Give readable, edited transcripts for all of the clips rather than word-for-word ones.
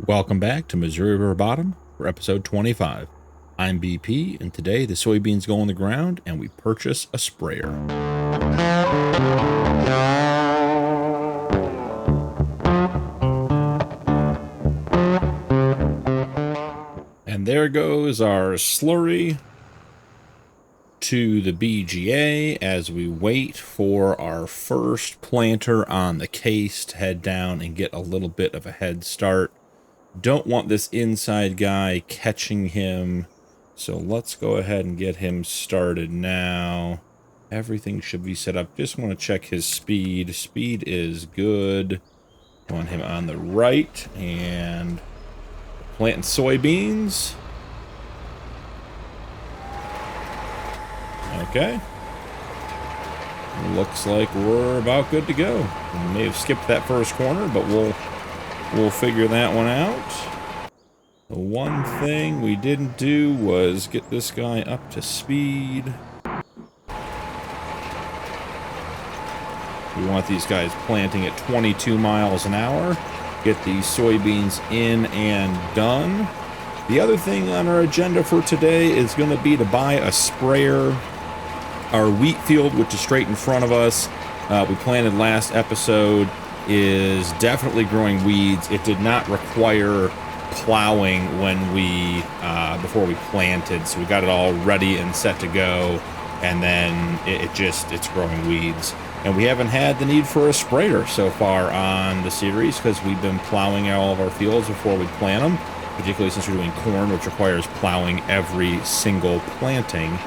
Welcome back to Missouri River Bottom for episode 25. I'm BP, and today the soybeans go in the ground and we purchase a sprayer. And there goes our slurry to the BGA as we wait for our first planter on the case to head down and get a little bit of a head start. Don't want this inside guy catching him, so let's go ahead and get him started now. Everything should be set up. Just want to check his speed. Speed is good. Want him on the right and planting soybeans. Okay. Looks like we're about good to go. We may have skipped that first corner, but we'll figure that one out. The one thing we didn't do was get this guy up to speed. We want these guys planting at 22 miles an hour. Get these soybeans in and done. The other thing on our agenda for today is going to be to buy a sprayer. Our wheat field, which is straight in front of us, we planted last episode, is definitely growing weeds. It did not require plowing when we before we planted, so we got it all ready and set to go, and then it's growing weeds. And we haven't had the need for a sprayer so far on the series because we've been plowing all of our fields before we plant them, particularly since we're doing corn, which requires plowing every single planting.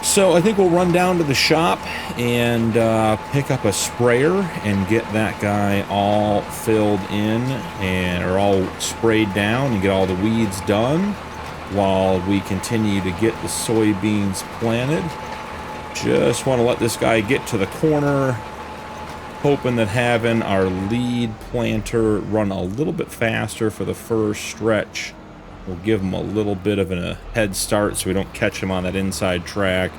So I think we'll run down to the shop and pick up a sprayer and get that guy all filled in or all sprayed down and get all the weeds done while we continue to get the soybeans planted. Just want to let this guy get to the corner, hoping that having our lead planter run a little bit faster for the first stretch will give him a little bit of a head start so we don't catch him on that inside track.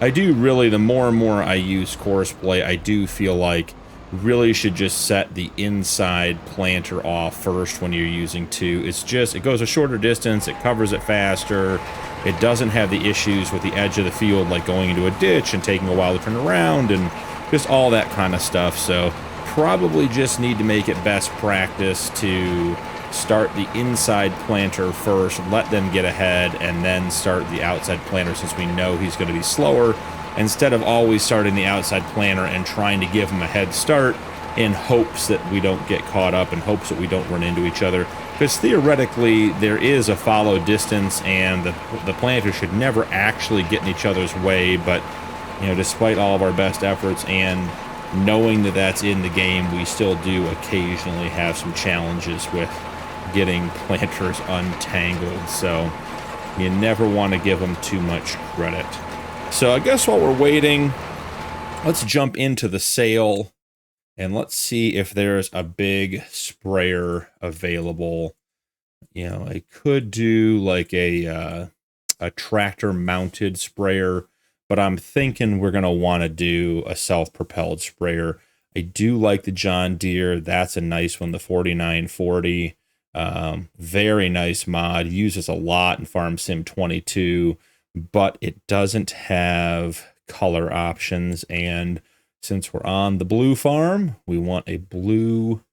I do really, the more and more I use course play, I do feel like really should just set the inside planter off first when you're using two. It goes a shorter distance, it covers it faster, it doesn't have the issues with the edge of the field like going into a ditch and taking a while to turn around and just all that kind of stuff. So probably just need to make it best practice to start the inside planter first, let them get ahead, and then start the outside planter since we know he's going to be slower, instead of always starting the outside planter and trying to give him a head start in hopes that we don't get caught up, in hopes that we don't run into each other. Because theoretically, there is a follow distance, and the planter should never actually get in each other's way, but you know, despite all of our best efforts and knowing that that's in the game, we still do occasionally have some challenges with getting planters untangled, so you never want to give them too much credit. So I guess while we're waiting, let's jump into the sale and let's see if there's a big sprayer available. You know, I could do like a tractor mounted sprayer, but I'm thinking we're going to want to do a self-propelled sprayer. I do like the John Deere. That's a nice one, the 4940. Very nice mod, uses a lot in Farm Sim 22, but it doesn't have color options, and since we're on the blue farm, we want a blue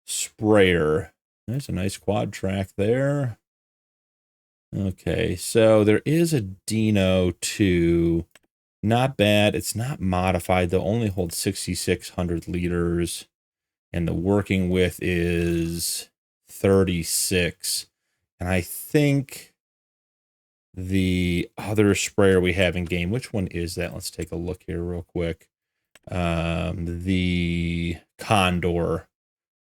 sprayer. There's a nice quad track there. Okay, so there is a Dino 2. Not bad. It's not modified, though. Only holds 6,600 liters, and the working width is 36. And I think the other sprayer we have in game, which one is that? Let's take a look here real quick. The Condor.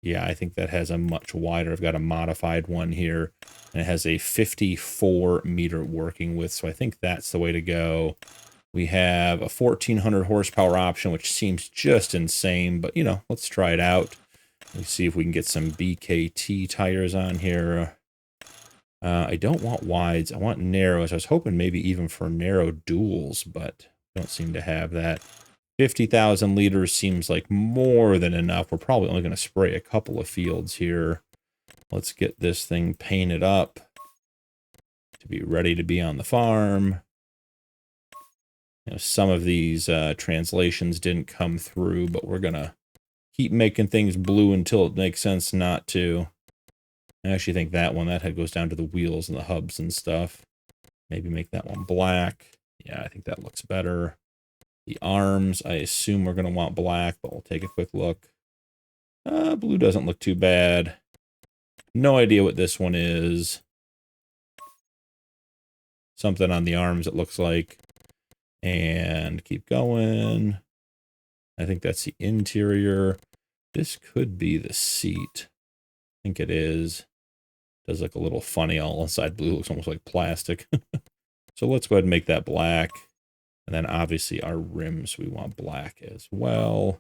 Yeah, I think that has a much wider. I've got a modified one here, and it has a 54 meter working width, so I think that's the way to go. We have a 1,400 horsepower option, which seems just insane, but you know, let's try it out. Let's see if we can get some BKT tires on here. I don't want wides. I want narrows. I was hoping maybe even for narrow duals, but don't seem to have that. 50,000 liters seems like more than enough. We're probably only going to spray a couple of fields here. Let's get this thing painted up to be ready to be on the farm. You know, some of these translations didn't come through, but we're gonna keep making things blue until it makes sense not to. I actually think that head goes down to the wheels and the hubs and stuff. Maybe make that one black. Yeah, I think that looks better. The arms, I assume we're gonna want black, but we'll take a quick look. Blue doesn't look too bad. No idea what this one is. Something on the arms, it looks like. And keep going. I think that's the interior. This could be the seat. I think it is. Does look a little funny all inside blue. Looks almost like plastic. So let's go ahead and make that black. And then obviously our rims, we want black as well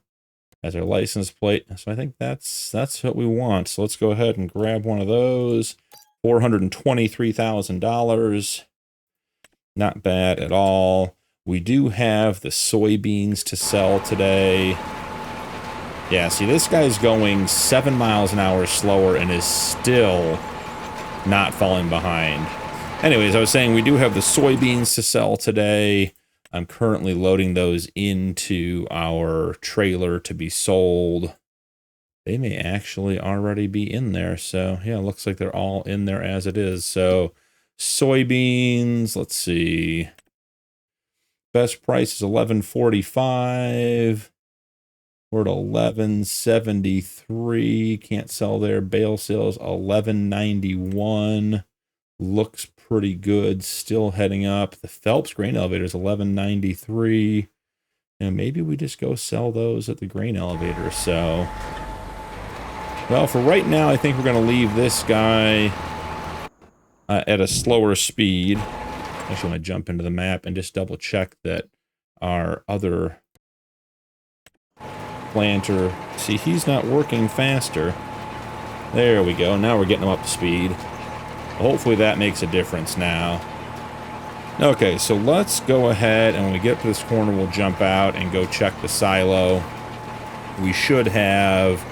as our license plate. So I think that's what we want. So let's go ahead and grab one of those. $423,000. Not bad at all. We do have the soybeans to sell today. Yeah, see, this guy's going 7 miles an hour slower and is still not falling behind. Anyways, I was saying we do have the soybeans to sell today. I'm currently loading those into our trailer to be sold. They may actually already be in there. So, yeah, it looks like they're all in there as it is. So, soybeans, let's see. Best price is $11.45. We're at $11.73. Can't sell there. Bale sales $11.91. Looks pretty good. Still heading up. The Phelps grain elevator is $11.93. And maybe we just go sell those at the grain elevator. So, well, for right now, I think we're going to leave this guy at a slower speed. Actually, I'm going to jump into the map and just double check that our other planter, see, he's not working faster. There we go. Now we're getting him up to speed. Hopefully that makes a difference now. Okay, so let's go ahead, and when we get up to this corner, we'll jump out and go check the silo. We should have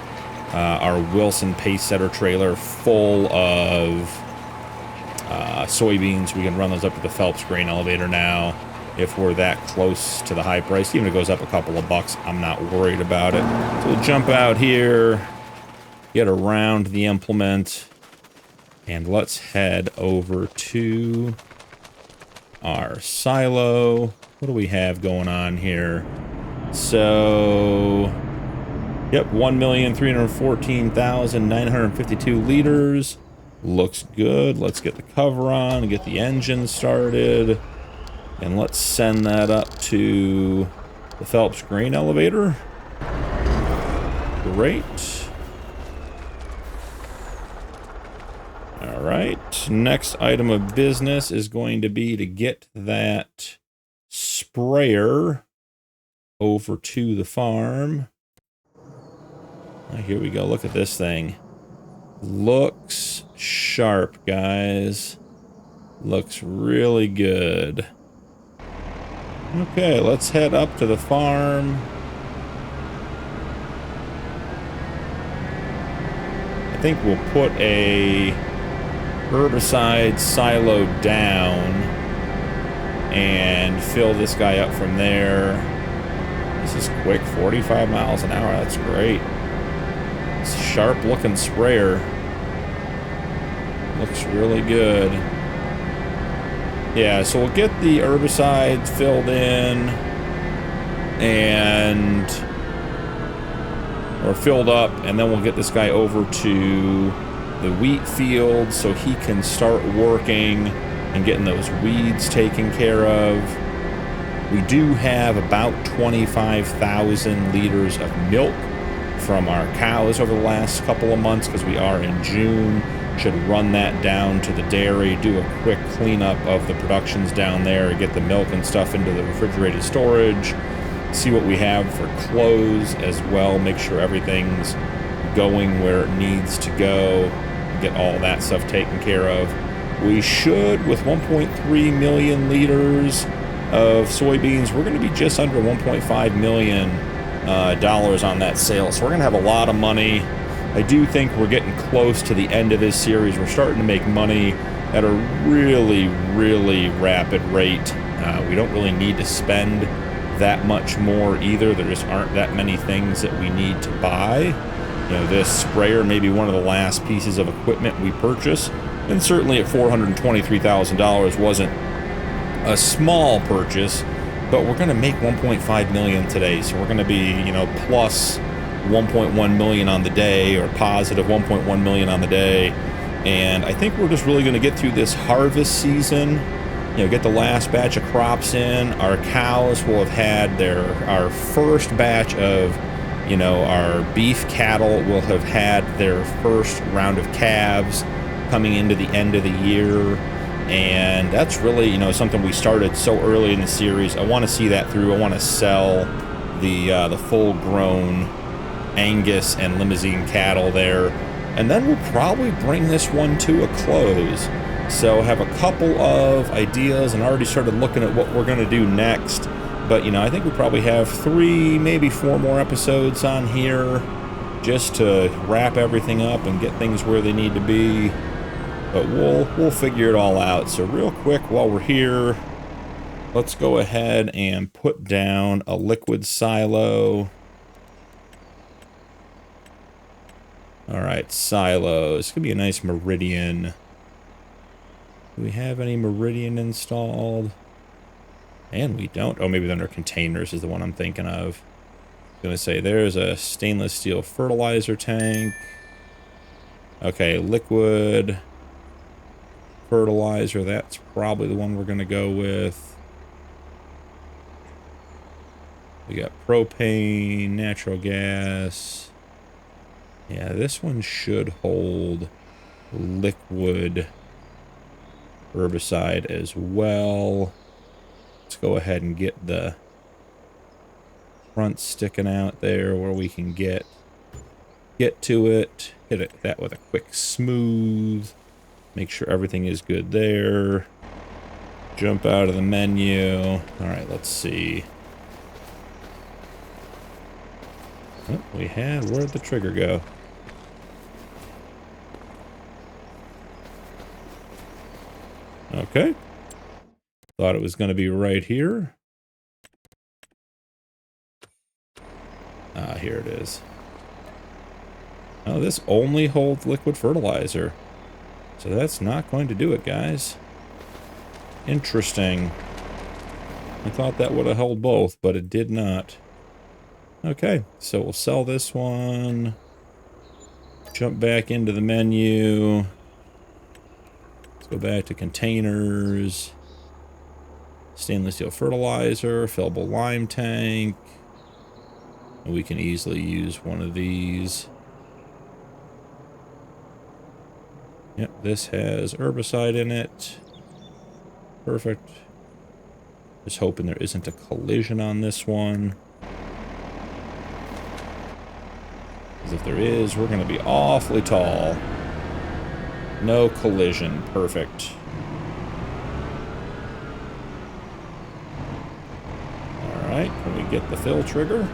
our Wilson pace setter trailer full of soybeans. We can run those up to the Phelps grain elevator now. If we're that close to the high price, even if it goes up a couple of bucks, I'm not worried about it. So we'll jump out here, get around the implement, and let's head over to our silo. What do we have going on here? So, yep, 1,314,952 liters. Looks good. Let's get the cover on and get the engine started. And let's send that up to the Phelps grain elevator. Great. All right. Next item of business is going to be to get that sprayer over to the farm. Here we go. Look at this thing. Looks sharp, guys. Looks really good. Okay, let's head up to the farm. I think we'll put a herbicide silo down and fill this guy up from there. This is quick, 45 miles an hour. That's great. It's a sharp looking sprayer. Looks really good. Yeah, so we'll get the herbicide filled in or filled up, and then we'll get this guy over to the wheat field so he can start working and getting those weeds taken care of. We do have about 25,000 liters of milk from our cows over the last couple of months because we are in June. Should run that down to the dairy, do a quick cleanup of the productions down there, get the milk and stuff into the refrigerated storage, see what we have for clothes as well, make sure everything's going where it needs to go, get all that stuff taken care of. We should, with 1.3 million liters of soybeans, we're going to be just under $1.5 million on that sale. So we're going to have a lot of money. I do think we're getting close to the end of this series. We're starting to make money at a really, really rapid rate. We don't really need to spend that much more either. There just aren't that many things that we need to buy. You know, this sprayer may be one of the last pieces of equipment we purchase, and certainly at $423,000 wasn't a small purchase, but we're going to make $1.5 million today, so we're going to be, you know, plus $1.1 million on the day, or positive $1.1 million on the day. And I think we're just really going to get through this harvest season, you know, get the last batch of crops in. Our cows will have had our first batch of, you know, our beef cattle will have had their first round of calves coming into the end of the year. And that's really, you know, something we started so early in the series. I want to see that through. I want to sell the full-grown Angus and Limousin cattle there. And then we'll probably bring this one to a close. So I have a couple of ideas and already started looking at what we're going to do next. But, you know, I think we probably have 3, maybe 4 more episodes on here just to wrap everything up and get things where they need to be. But we'll figure it all out. So real quick, while we're here, let's go ahead and put down a liquid silo. All right, silos. It's gonna be a nice Meridian. Do we have any Meridian installed? And we don't. Oh, maybe under containers is the one I'm thinking of. I'm gonna say there's a stainless steel fertilizer tank. Okay, liquid fertilizer. That's probably the one we're gonna go with. We got propane, natural gas. Yeah, this one should hold liquid herbicide as well. Let's go ahead and get the front sticking out there where we can get to it. Hit that with a quick smooth. Make sure everything is good there. Jump out of the menu. All right, let's see. Oh, where'd the trigger go? Okay. Thought it was going to be right here. Ah, here it is. Oh, this only holds liquid fertilizer. So that's not going to do it, guys. Interesting. I thought that would have held both, but it did not. Okay, so we'll sell this one. Jump back into the menu. Let's go back to containers. Stainless steel fertilizer, fillable lime tank. And we can easily use one of these. Yep, this has herbicide in it. Perfect. Just hoping there isn't a collision on this one. Because if there is, we're going to be awfully tall. No collision. Perfect. Alright, can we get the fill trigger?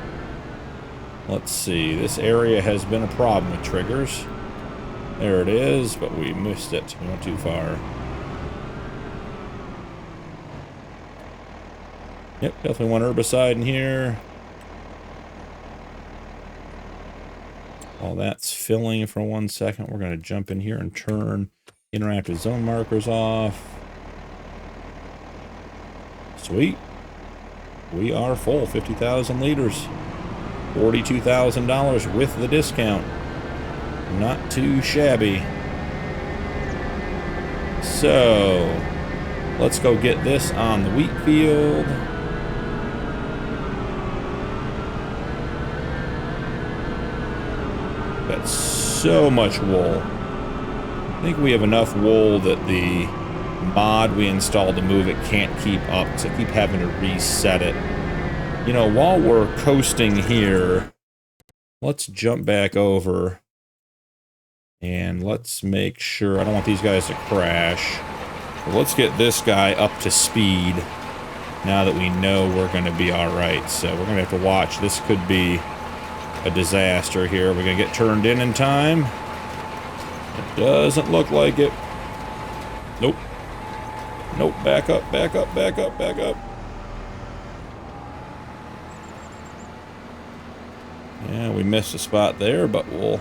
Let's see. This area has been a problem with triggers. There it is, but we missed it. We went too far. Yep, definitely want herbicide in here. While that's filling for 1 second, we're going to jump in here and turn interactive zone markers off. Sweet. We are full, 50,000 liters. $42,000 with the discount. Not too shabby. So, let's go get this on the wheat field. Got so much wool. I think we have enough wool that the mod we installed to move it can't keep up, so I keep having to reset it. You know, while we're coasting here, let's jump back over. And let's make sure, I don't want these guys to crash. But let's get this guy up to speed now that we know we're going to be alright. So we're going to have to watch. This could be a disaster here. We're going to get turned in time. It doesn't look like it. Nope. Nope, back up, back up, back up, back up. Yeah, we missed a spot there, but we'll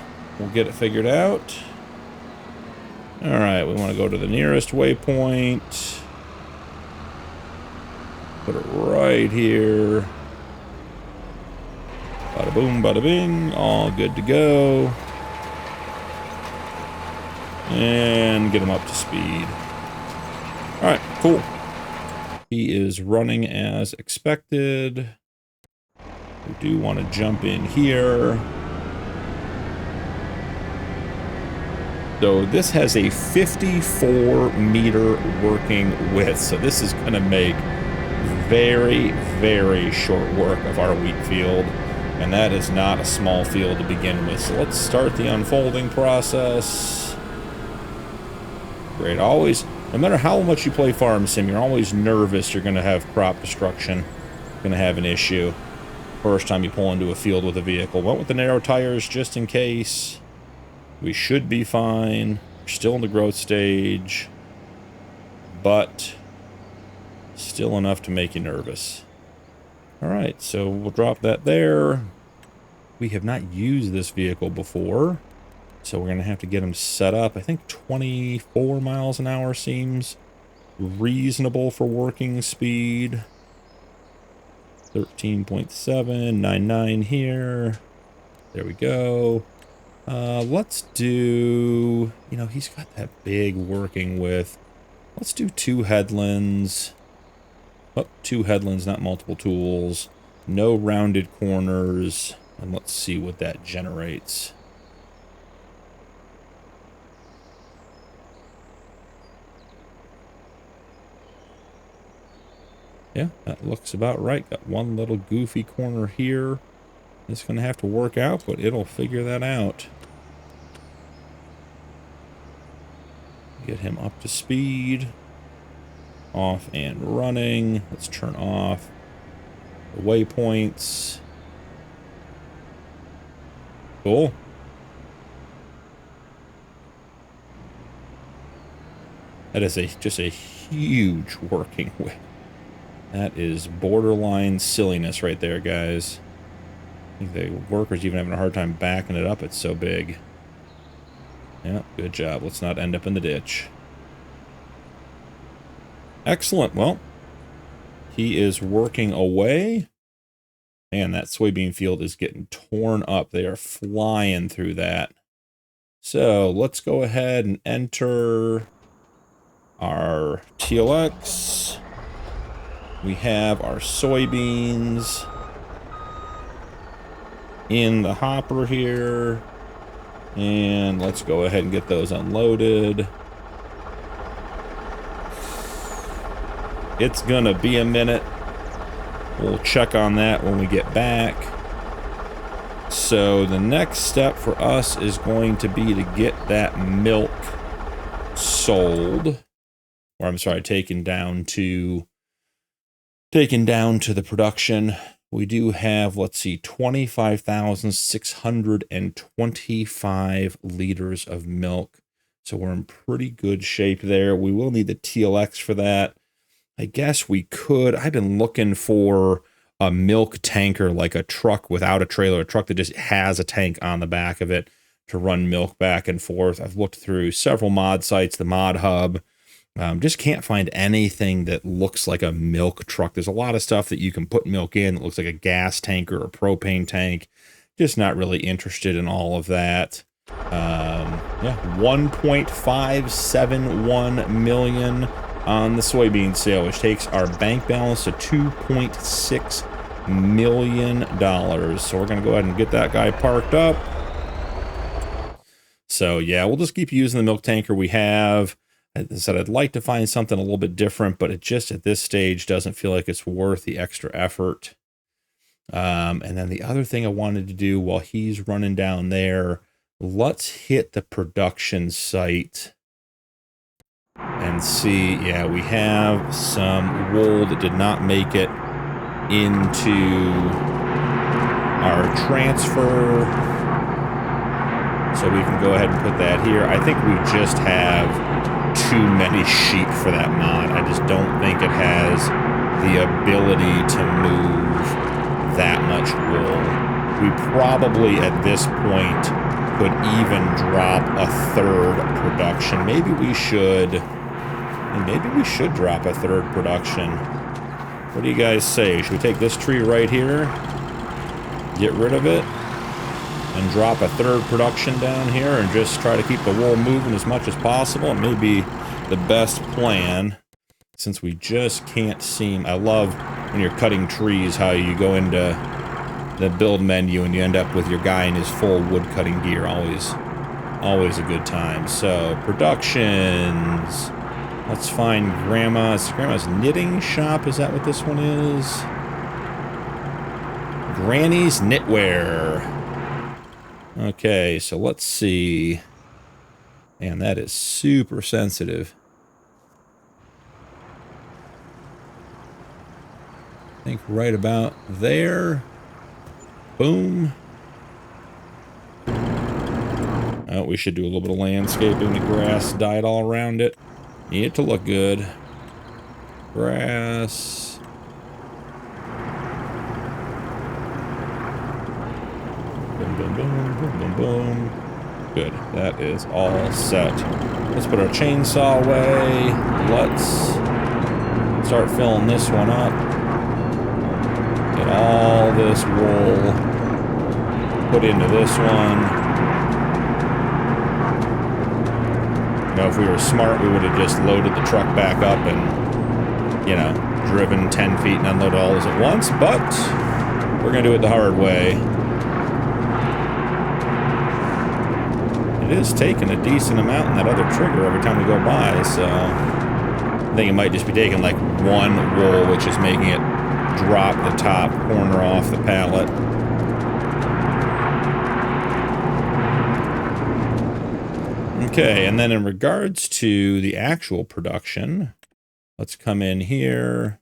get it figured out. All right, we want to go to the nearest waypoint. Put it right here. Bada boom, bada bing. All good to go. And get him up to speed. All right, cool. He is running as expected. We do want to jump in here. So this has a 54-meter working width. So this is going to make very, very short work of our wheat field. And that is not a small field to begin with. So let's start the unfolding process. Great. Always, no matter how much you play Farm Sim, you're always nervous you're going to have crop destruction. Going to have an issue. First time you pull into a field with a vehicle. Went with the narrow tires just in case. We should be fine. We're still in the growth stage. But still enough to make you nervous. Alright, so we'll drop that there. We have not used this vehicle before. So we're going to have to get him set up. I think 24 miles an hour seems reasonable for working speed. 13.799 here. There we go. Let's do, you know, he's got that big working width. Let's do 2 headlands. Oh, 2 headlands, not multiple tools. No rounded corners. And let's see what that generates. Yeah, that looks about right. Got one little goofy corner here. It's going to have to work out, but it'll figure that out. Get him up to speed. Off and running. Let's turn off the waypoints. Cool. That is just a huge working width. That is borderline silliness right there, guys. I think the worker's even having a hard time backing it up. It's so big. Yeah, good job. Let's not end up in the ditch. Excellent. Well, he is working away. Man, that soybean field is getting torn up. They are flying through that. So let's go ahead and enter our TLX. We have our soybeans in the hopper here. And let's go ahead and get those unloaded. It's gonna be a minute. We'll check on that when we get back. So the next step for us is going to be to get that milk sold. Or I'm sorry, taken down to the production. We do have, let's see, 25,625 liters of milk. So we're in pretty good shape there. We will need the TLX for that. I guess we could. I've been looking for a milk tanker, like a truck without a trailer, a truck that just has a tank on the back of it to run milk back and forth. I've looked through several mod sites, the Mod Hub. Just can't find anything that looks like a milk truck. There's a lot of stuff that you can put milk in that looks like a gas tank or a propane tank. Just not really interested in all of that. Yeah, 1.571 million on the soybean sale, which takes our bank balance to $2.6 million. So we're going to go ahead and get that guy parked up. So yeah, we'll just keep using the milk tanker we have. As I said, I'd like to find something a little bit different, but it just at this stage doesn't feel like it's worth the extra effort. And then the other thing I wanted to do while he's running down there, let's hit the production site and see. Yeah, we have some wool that did not make it into our transfer. So we can go ahead and put that here. I think we just have too many sheep for that mod. I just don't think it has the ability to move that much wool. We probably at this point could even drop a third production. Maybe we should drop a third production. What do you guys say? Should we take this tree right here, get rid of it, and drop a third production down here and just try to keep the wool moving as much as possible? It may be the best plan, since we just can't seem... I love when you're cutting trees how you go into the build menu and you end up with your guy in his full wood cutting gear. Always a good time. So, productions. Let's find Grandma's knitting shop. Is that what this one is? Granny's Knitwear. Okay, so let's see. Man, that is super sensitive. I think right about there. Boom. Oh, we should do a little bit of landscaping. The grass died all around it. Need it to look good. Grass. Boom, boom, boom, boom, boom, boom. Good. That is all set. Let's put our chainsaw away. Let's start filling this one up. Get all this wool put into this one. You know, if we were smart, we would have just loaded the truck back up and, you know, driven 10 feet and unloaded all this at once, but we're going to do it the hard way. It is taking a decent amount in that other trigger every time we go by, so I think it might just be taking like one wool, which is making it drop the top corner off the pallet. Okay, and then in regards to the actual production, let's come in here.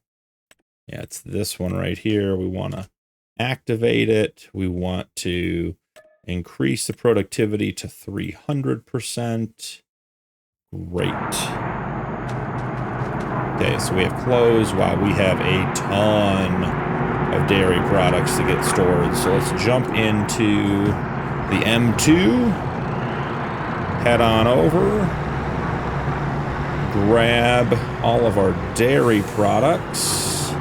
Yeah, it's this one right here. We want to activate it. We want to increase the productivity to 300%. Great. Okay, so we have clothes while we have a ton of dairy products to get stored. So let's jump into the M2. Head on over, grab all of our dairy products.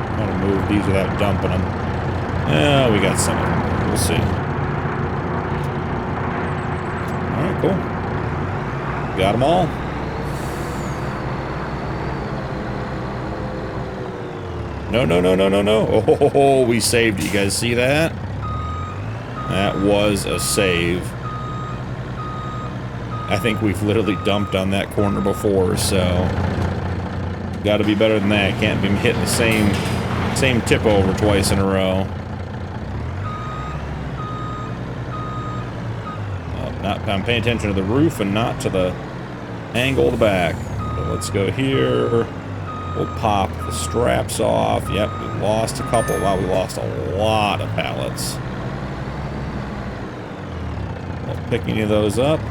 I'm gonna move these without dumping them. Yeah, we got some of them. We'll see. All right, cool. Got them all. No, no, no, no, no, no. Oh, we saved it. You guys see that? That was a save. I think we've literally dumped on that corner before, so got to be better than that. Can't be hitting the same tip over twice in a row. I'm paying attention to the roof and not to the angle of the back. So let's go here. We'll pop the straps off. Yep, we lost a couple. Wow, we lost a lot of pallets. We'll pick any of those up.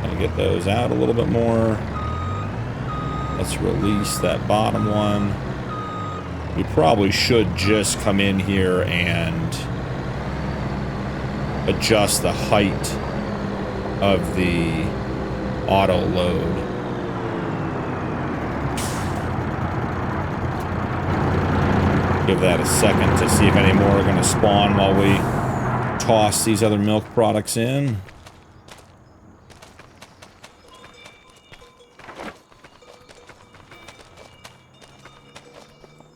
Gonna get those out a little bit more. Let's release that bottom one. We probably should just come in here and adjust the height of the auto load. Give that a second to see if any more are going to spawn while we toss these other milk products in.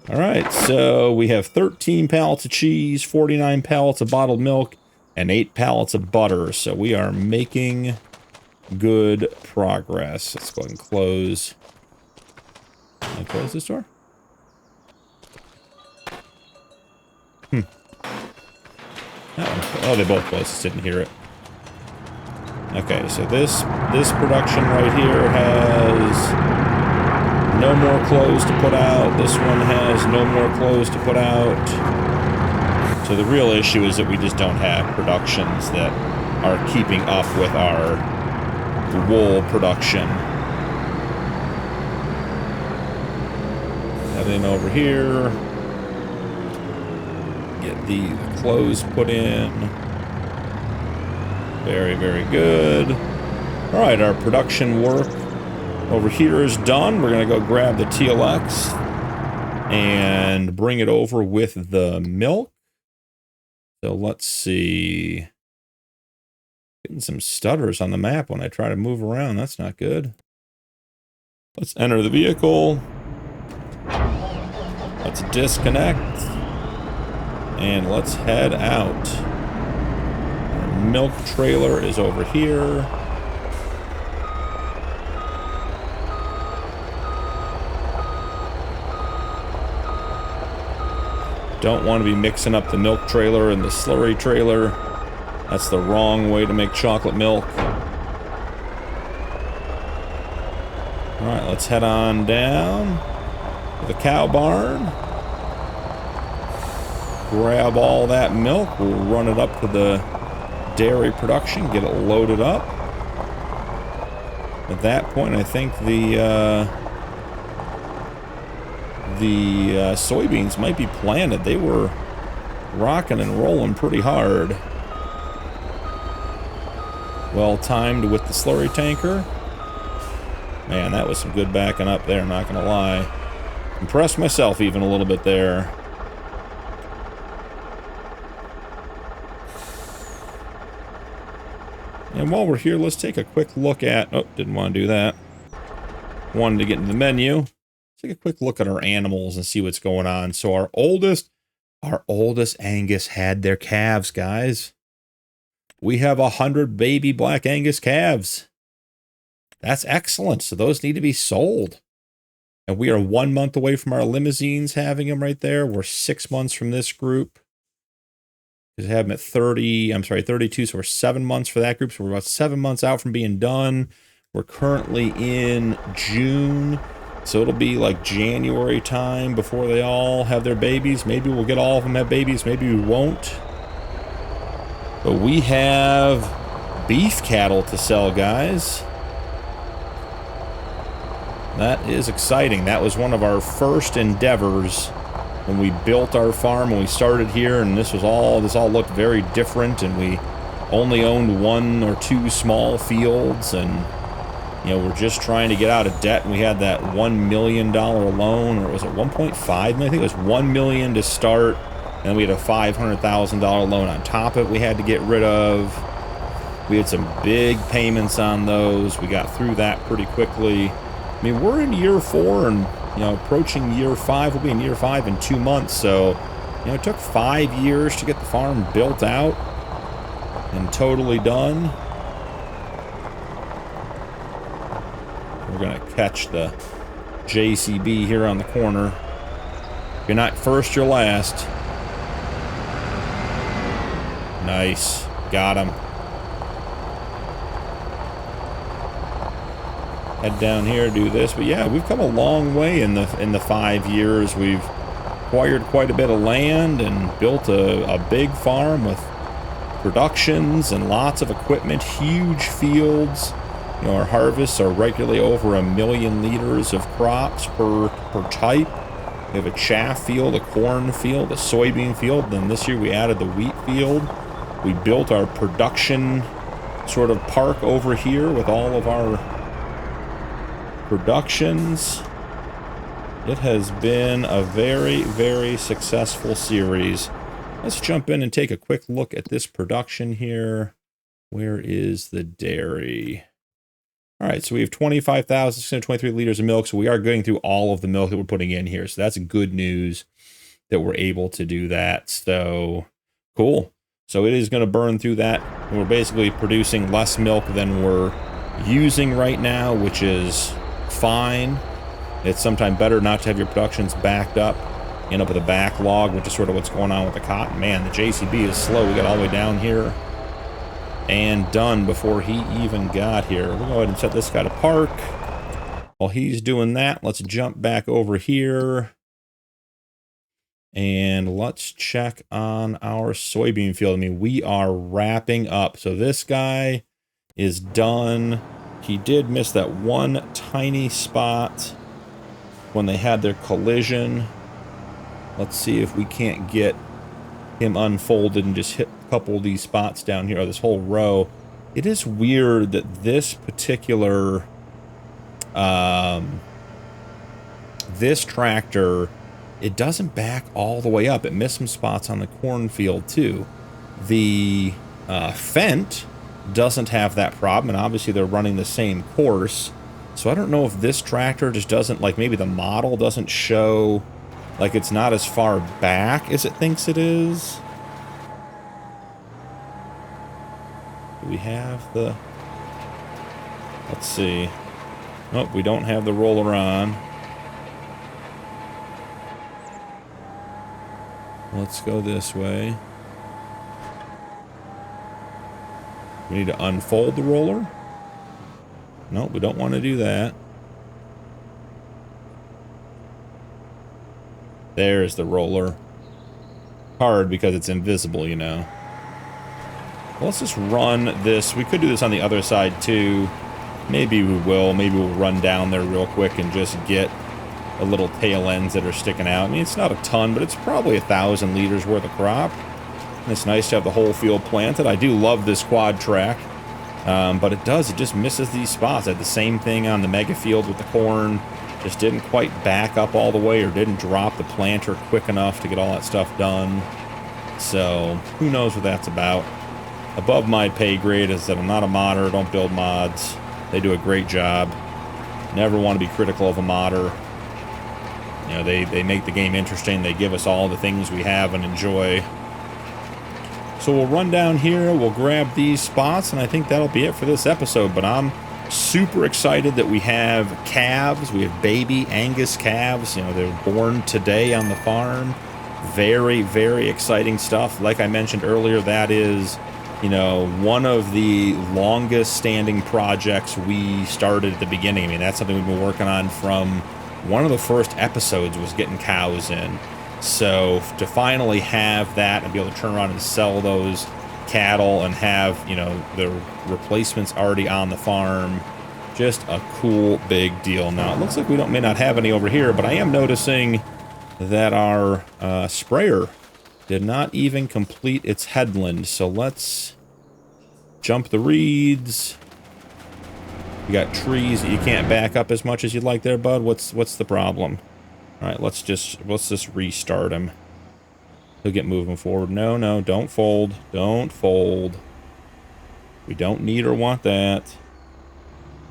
Alright, so we have 13 pallets of cheese, 49 pallets of bottled milk, and 8 pallets of butter. So we are making good progress. Let's go ahead and close. Can I close this door? That one Oh, they both closed. Just didn't hear it. Okay, so this production right here has no more clothes to put out. This one has no more clothes to put out. So the real issue is that we just don't have productions that are keeping up with our wool production. Head in over here. Get the clothes put in. Very, very good. All right, our production work over here is done. We're going to go grab the TLX and bring it over with the milk. So let's see. Getting some stutters on the map when I try to move around. That's not good. Let's enter the vehicle. Let's disconnect. And let's head out. Our milk trailer is over here. Don't want to be mixing up the milk trailer and the slurry trailer. That's the wrong way to make chocolate milk. Alright, let's head on down to the cow barn. Grab all that milk. We'll run it up to the dairy production, get it loaded up. At that point, I think the soybeans might be planted. They were rocking and rolling pretty hard. Well timed with the slurry tanker. Man, that was some good backing up there, not gonna lie. Impressed myself even a little bit there. And while we're here, let's take a quick look at... Oh, didn't want to do that. Wanted to get into the menu. Let's take a quick look at our animals and see what's going on. So our oldest Angus had their calves, guys. We have 100 baby Black Angus calves. That's excellent. So those need to be sold. And we are 1 month away from our limousines having them right there. We're 6 months from this group. Because I have them at 32. So we're 7 months for that group. So we're about 7 months out from being done. We're currently in June. So it'll be like January time before they all have their babies. Maybe we'll get all of them have babies. Maybe we won't. But we have beef cattle to sell, guys. That is exciting. That was one of our first endeavors when we built our farm, when we started here, and this all looked very different, and we only owned 1 or 2 small fields, and you know, we're just trying to get out of debt, and we had that $1 million loan, or was it 1.5 million? I think it was $1 million to start, and we had a $500,000 loan on top of it we had to get rid of. We had some big payments on those. We got through that pretty quickly. I mean, we're in year 4 and, you know, approaching year 5. We'll be in year 5 in 2 months. So, you know, it took 5 years to get the farm built out and totally done. We're going to catch the JCB here on the corner. If you're not first, you're last. Nice. Got him. Head down here, do this. But yeah, we've come a long way in the 5 years. We've acquired quite a bit of land and built a big farm with productions and lots of equipment, huge fields. You know, our harvests are regularly over 1 million liters of crops per type. We have a chaff field, a corn field, a soybean field. Then this year we added the wheat field. We built our production sort of park over here with all of our productions. It has been a very, very successful series. Let's jump in and take a quick look at this production here. Where is the dairy? All right, so we have 25,623 liters of milk. So we are going through all of the milk that we're putting in here. So that's good news that we're able to do that. So cool. So it is going to burn through that. And we're basically producing less milk than we're using right now, which is fine. It's sometimes better not to have your productions backed up end up with a backlog, which is sort of what's going on with the cotton. Man, the JCB is slow. We got all the way down here and done before he even got here. We'll go ahead and set this guy to park. While he's doing that, let's jump back over here and let's check on our soybean field. I mean, we are wrapping up. So this guy is done. He did miss that one tiny spot when they had their collision. Let's see if we can't get him unfolded and just hit a couple of these spots down here, or this whole row. It is weird that this particular this tractor, it doesn't back all the way up. It missed some spots on the cornfield too. The Fendt doesn't have that problem, and obviously they're running the same course. So I don't know if this tractor just doesn't, like, maybe the model doesn't show, like, it's not as far back as it thinks it is. Do we have the... Let's see. Nope, we don't have the roller on. Let's go this way. We need to unfold the roller. Nope, we don't want to do that. There's the roller. Hard because it's invisible, you know. Well, let's just run this. We could do this on the other side too. Maybe we will. Maybe we'll run down there real quick and just get a little tail ends that are sticking out. I mean, it's not a ton, but it's probably 1,000 liters worth of crop. And it's nice to have the whole field planted. I do love this quad track. But it just misses these spots. I had the same thing on the mega field with the corn. Just didn't quite back up all the way, or didn't drop the planter quick enough to get all that stuff done. So who knows what that's about. Above my pay grade is that I'm not a modder, don't build mods. They do a great job. Never want to be critical of a modder. You know, they make the game interesting. They give us all the things we have and enjoy. So we'll run down here, we'll grab these spots, and I think that'll be it for this episode. But I'm super excited that we have calves. We have baby Angus calves. You know, they're born today on the farm. Very, very exciting stuff. Like I mentioned earlier, that is, you know, one of the longest standing projects we started at the beginning. I mean, that's something we've been working on from one of the first episodes, was getting cows in. So to finally have that and be able to turn around and sell those cattle and have, you know, the replacements already on the farm, just a cool big deal. Now, it looks like we may not have any over here, but I am noticing that our sprayer did not even complete its headland. So let's jump the reeds. You got trees that you can't back up as much as you'd like there, bud. What's the problem? All right, let's just restart him. He'll get moving forward. No, don't fold. Don't fold. We don't need or want that.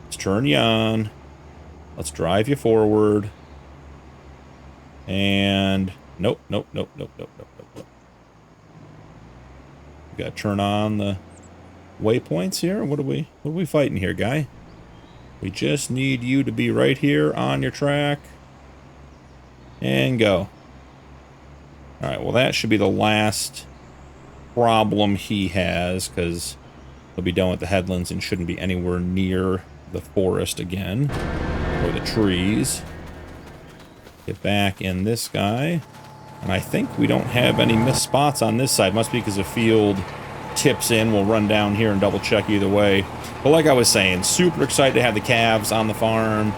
Let's turn you on. Let's drive you forward. And nope. We gotta turn on the waypoints here. What are we fighting here, guy? We just need you to be right here on your track. And go. Alright, well that should be the last problem he has, because he'll be done with the headlands and shouldn't be anywhere near the forest again. Or the trees. Get back in this guy. And I think we don't have any missed spots on this side. Must be because the field tips in. We'll run down here and double check either way. But like I was saying, super excited to have the calves on the farm.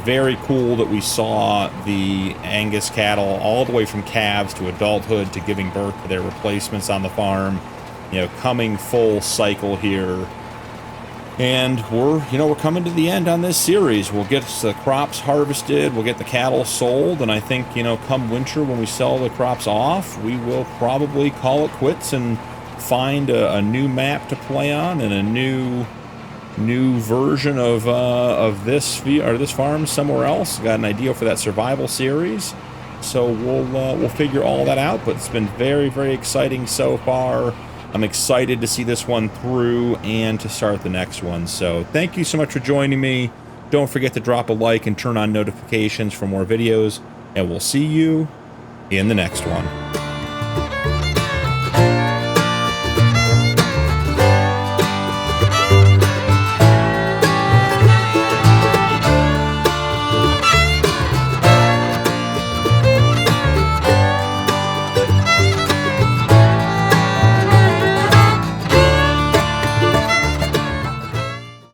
Very cool that we saw the Angus cattle all the way from calves to adulthood to giving birth to their replacements on the farm. You know, coming full cycle here. And we're coming to the end on this series. We'll get the crops harvested, we'll get the cattle sold, and I think, you know, come winter when we sell the crops off, we will probably call it quits and find a new map to play on and a new version of this farm somewhere else. Got an idea for that survival series, so we'll figure all that out. But it's been very, very exciting so far. I'm excited to see this one through and to start the next one. So thank you so much for joining me. Don't forget to drop a like and turn on notifications for more videos, and we'll see you in the next one.